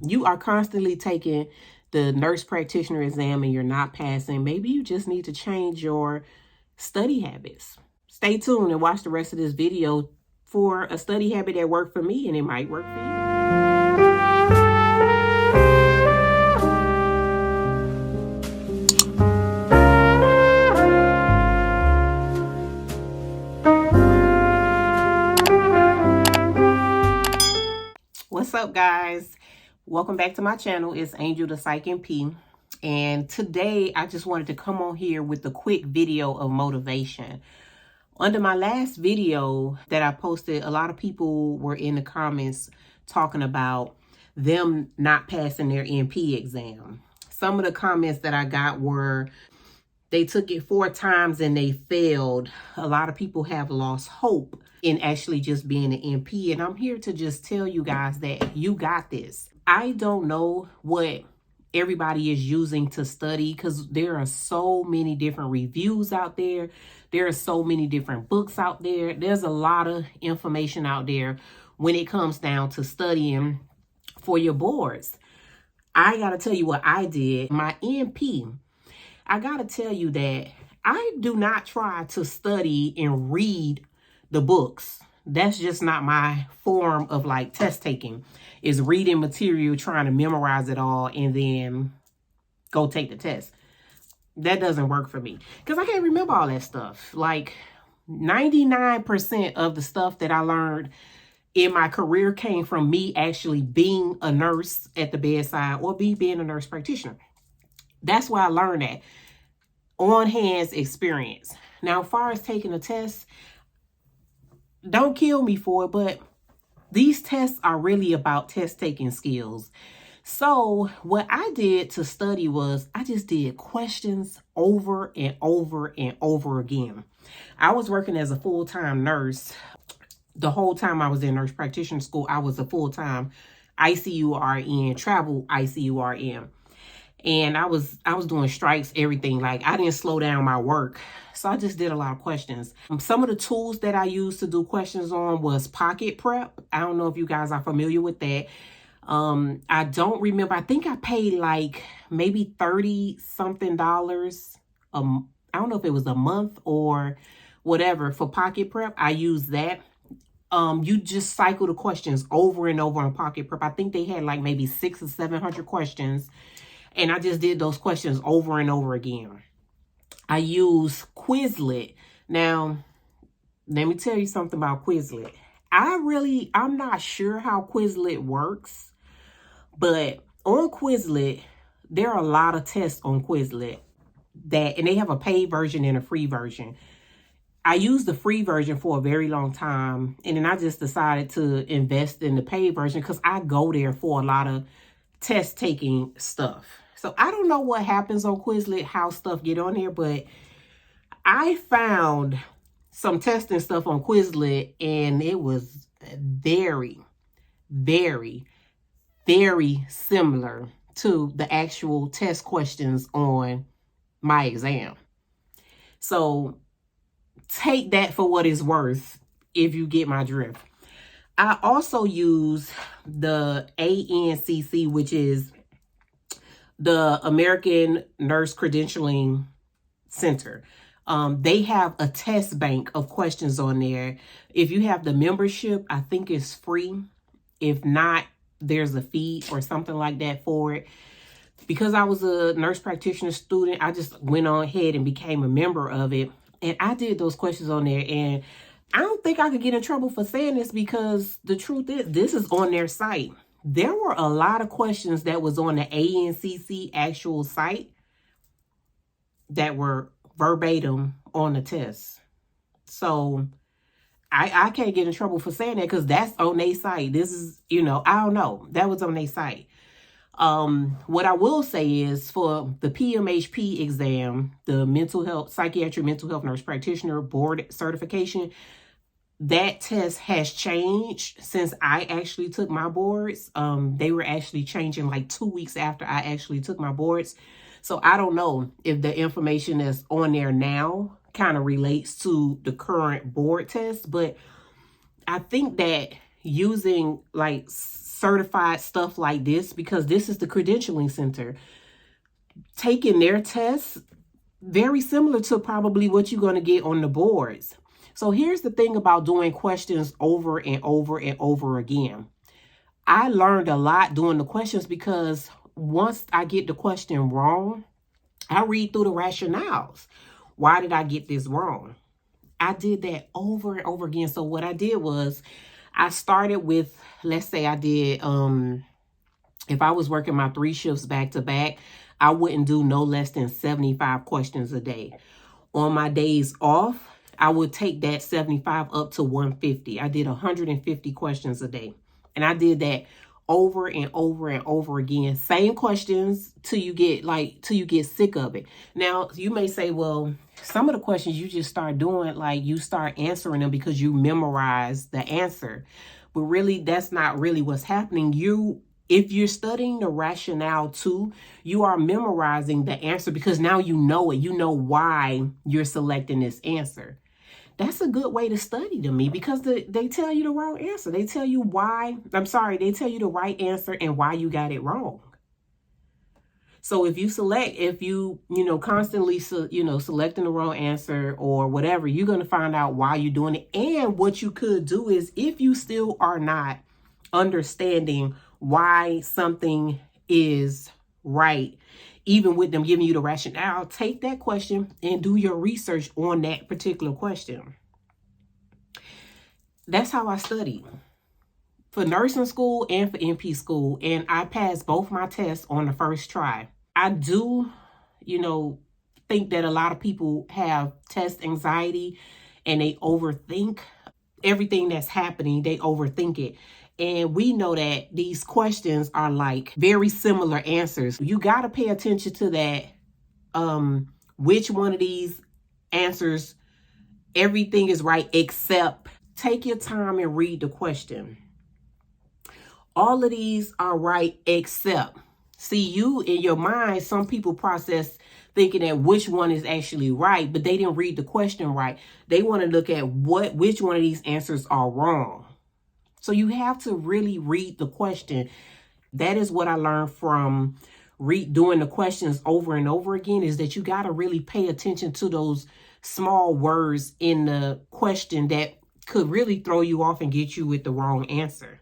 you are constantly taking the nurse practitioner exam and you're not passing, maybe you just need to change your study habits. Stay tuned and watch the rest of this video for a study habit that worked for me, and it might work for you. What's up, guys? Welcome back to my channel. It's Angel the Psych MP. And today I just wanted to come on here with a quick video of motivation. Under my last video that I posted, a lot of people were in the comments talking about them not passing their NP exam. Some of the comments that I got were, they took it 4 times and they failed. A lot of people have lost hope in actually just being an NP. And I'm here to just tell you guys that you got this. I don't know what everybody is using to study, because there are so many different reviews out there. There are so many different books out there. There's a lot of information out there when it comes down to studying for your boards. I got to tell you what I did. My NP, I got to tell you that I do not try to study and read the books. That's just not my form of like test taking, is reading material, trying to memorize it all, and then go take the test. That doesn't work for me because I can't remember all that stuff. Like 99% of the stuff that I learned in my career came from me actually being a nurse at the bedside or being a nurse practitioner. That's why I learned that. On hands experience. Now, as far as taking a test, don't kill me for it, but these tests are really about test taking skills. So what I did to study was I just did questions over and over and over again. I was working as a full-time nurse. The whole time I was in nurse practitioner school, I was a full-time ICU RN, travel ICU RN. And I was doing strikes, everything. Like, I didn't slow down my work. So I just did a lot of questions. Some of the tools that I used to do questions on was Pocket Prep. I don't know if you guys are familiar with that. I don't remember. I think I paid like maybe $30-something. I don't know if it was a month or whatever for Pocket Prep. I used that. You just cycle the questions over and over on Pocket Prep. I think they had like maybe 600 or 700 questions. And I just did those questions over and over again. I use Quizlet. Now, let me tell you something about Quizlet. I'm not sure how Quizlet works, but on Quizlet, there are a lot of tests on Quizlet and they have a paid version and a free version. I used the free version for a very long time, and then I just decided to invest in the paid version because I go there for a lot of test taking stuff. So I don't know what happens on Quizlet, how stuff get on here, but I found some testing stuff on Quizlet, and it was very, very, very similar to the actual test questions on my exam. So take that for what it's worth if you get my drift. I also use the ANCC, which is the American Nurse Credentialing Center. They have a test bank of questions on there. If you have the membership, I think it's free. If not, there's a fee or something like that for it. Because I was a nurse practitioner student, I just went on ahead and became a member of it. And I did those questions on there. And I don't think I could get in trouble for saying this, because the truth is, this is on their site. There were a lot of questions that was on the ANCC actual site that were verbatim on the test. So I can't get in trouble for saying that, because that's on their site. This is, I don't know. That was on their site. What I will say is, for the PMHP exam, the psychiatric mental health nurse practitioner board certification, that test has changed since I actually took my boards. They were actually changing like 2 weeks after I actually took my boards. So I don't know if the information that's on there now kind of relates to the current board test, but I think that using like certified stuff like this, because this is the credentialing center, taking their tests, very similar to probably what you're going to get on the boards. So here's the thing about doing questions over and over and over again. I learned a lot doing the questions, because once I get the question wrong, I read through the rationales. Why did I get this wrong? I did that over and over again. So what I did was I started with, let's say I did, if I was working my 3 shifts back to back, I wouldn't do no less than 75 questions a day. On my days off, I would take that 75 up to 150. I did 150 questions a day. And I did that over and over and over again. Same questions till you get sick of it. Now, you may say, well, some of the questions you just start doing, like you start answering them because you memorize the answer. But really, that's not really what's happening. If you're studying the rationale too, you are memorizing the answer, because now you know it. You know why you're selecting this answer. That's a good way to study to me, because they tell you the wrong answer. They tell you they tell you the right answer and why you got it wrong. So if you constantly, selecting the wrong answer or whatever, you're going to find out why you're doing it. And what you could do is, if you still are not understanding why something is right, even with them giving you the rationale, take that question and do your research on that particular question. That's how I studied for nursing school and for NP school. And I passed both my tests on the first try. I do, think that a lot of people have test anxiety and they overthink everything that's happening. They overthink it. And we know that these questions are like very similar answers. You got to pay attention to that. Which one of these answers, everything is right except. Take your time and read the question. All of these are right except. See, you in your mind, some people process thinking that which one is actually right, but they didn't read the question right. They want to look at which one of these answers are wrong. So you have to really read the question. That is what I learned from doing the questions over and over again, is that you got to really pay attention to those small words in the question that could really throw you off and get you with the wrong answer.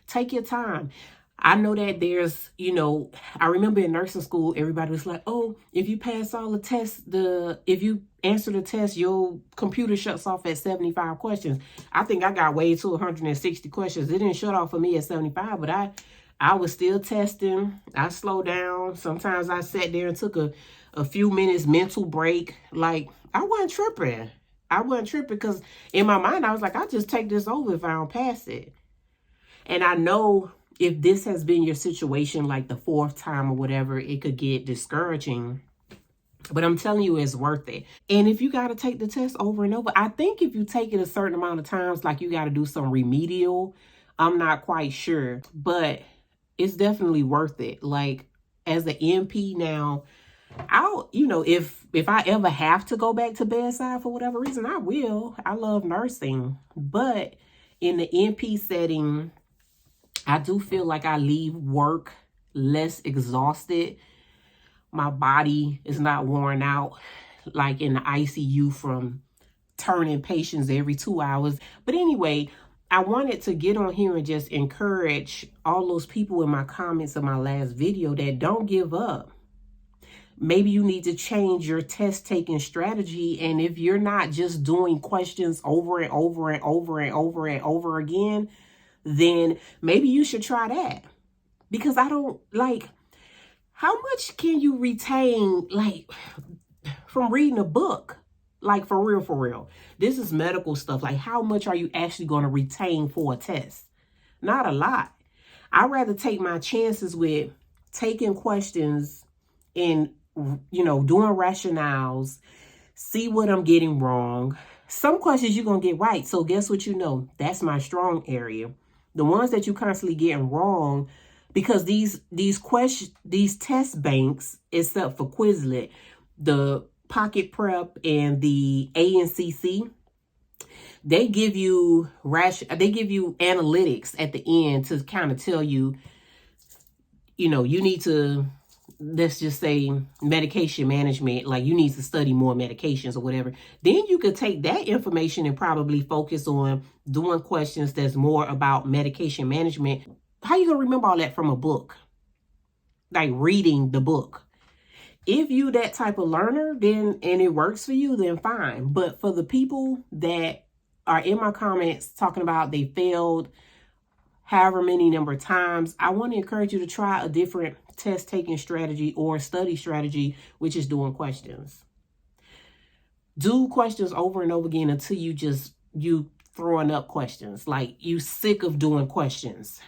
Take your time. I know that there's, I remember in nursing school, everybody was like, oh, if you pass all the tests, if you answer the test, your computer shuts off at 75 questions. I think I got way to 160 questions. It didn't shut off for me at 75, but I was still testing. I slowed down. Sometimes I sat there and took a few minutes mental break. Like, I wasn't tripping. Because in my mind, I was like, I'll just take this over if I don't pass it. And I know if this has been your situation, like the 4th time or whatever, it could get discouraging. But I'm telling you, it's worth it. And if you got to take the test over and over, I think if you take it a certain amount of times, like you got to do some remedial, I'm not quite sure, but it's definitely worth it. Like, as an NP now, if I ever have to go back to bedside for whatever reason, I will. I love nursing. But in the NP setting, I do feel like I leave work less exhausted. My body is not worn out like in the ICU from turning patients every 2 hours. But anyway, I wanted to get on here and just encourage all those people in my comments of my last video that don't give up. Maybe you need to change your test taking strategy. And if you're not just doing questions over and over and over and over and over again, then maybe you should try that. Because I don't like, how much can you retain like from reading a book? Like, for real. This is medical stuff. Like, how much are you actually going to retain for a test? Not a lot. I'd rather take my chances with taking questions and, doing rationales, see what I'm getting wrong. Some questions you're going to get right. So guess what? That's my strong area. The ones that you constantly getting wrong, because these test banks, except for Quizlet, the Pocket Prep and the ANCC, They give you analytics at the end to kind of tell you, you need to, let's just say medication management, like you need to study more medications or whatever. Then you could take that information and probably focus on doing questions that's more about medication management. How you gonna remember all that from a book? Like reading the book. If you that type of learner, then, and it works for you, then fine. But for the people that are in my comments talking about they failed however many number of times, I want to encourage you to try a different test taking strategy or study strategy, which is doing questions. Do questions over and over again until you throwing up questions. Like you sick of doing questions.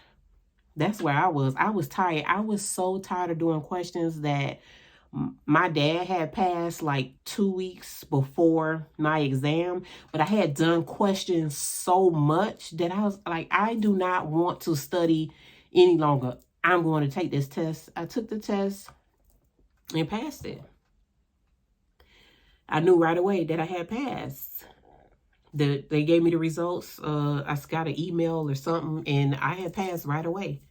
That's where I was. I was tired. I was so tired of doing questions that my dad had passed like 2 weeks before my exam, but I had done questions so much that I was like, I do not want to study any longer. I'm going to take this test. I took the test and passed it. I knew right away that I had passed. They gave me the results. I got an email or something, and I had passed right away.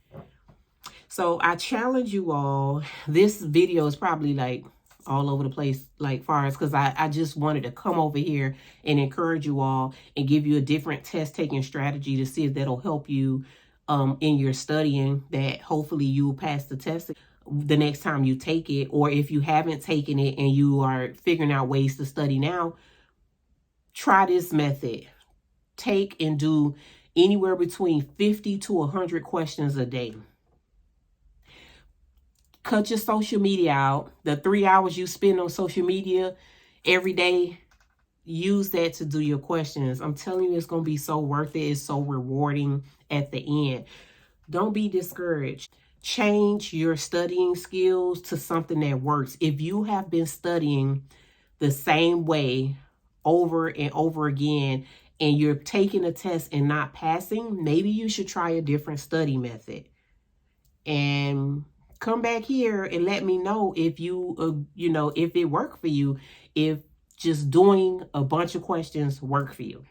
So I challenge you all. This video is probably like all over the place, like far as, because I just wanted to come over here and encourage you all and give you a different test taking strategy to see if that'll help you in your studying, that hopefully you will pass the test the next time you take it. Or if you haven't taken it and you are figuring out ways to study now, try this method. Take and do anywhere between 50 to 100 questions a day. Cut your social media out. The 3 hours you spend on social media every day, use that to do your questions. I'm telling you, it's going to be so worth it. It's so rewarding at the end. Don't be discouraged. Change your studying skills to something that works. If you have been studying the same way over and over again, and you're taking a test and not passing, maybe you should try a different study method. And come back here and let me know if you, if it worked for you, if just doing a bunch of questions work for you.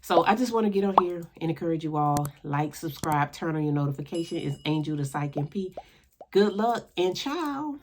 So I just want to get on here and encourage you all. Like, subscribe, turn on your notification. It's Angel the Psych MP. Good luck and ciao.